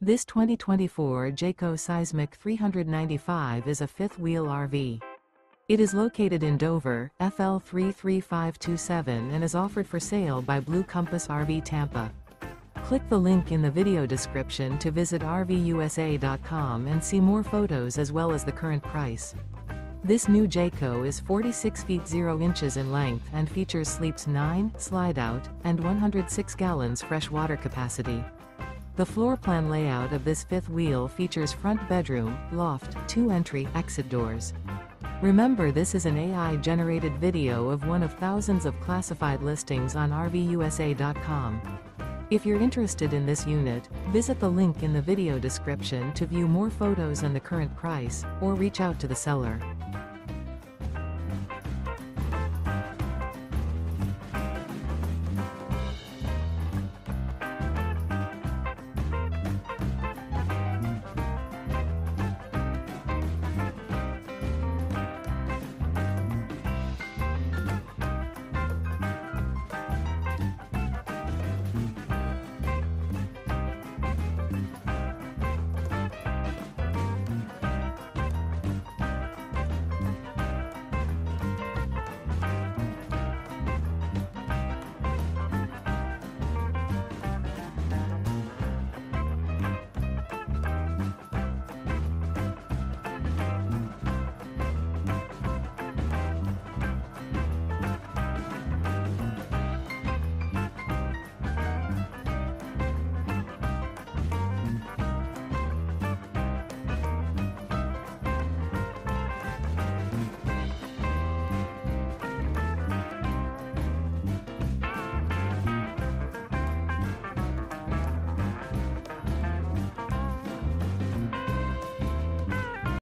This 2024 Jayco Seismic 395 is a fifth-wheel RV. It is located in Dover, FL 33527 and is offered for sale by Blue Compass RV Tampa. Click the link in the video description to visit RVUSA.com and see more photos as well as the current price. This new Jayco is 46 feet 0 inches in length and features sleeps 9, slide-out, and 106 gallons fresh water capacity. The floor plan layout of this fifth wheel features front bedroom, loft, 2 entry, exit doors. Remember, this is an AI-generated video of one of thousands of classified listings on RVUSA.com. If you're interested in this unit, visit the link in the video description to view more photos and the current price, or reach out to the seller.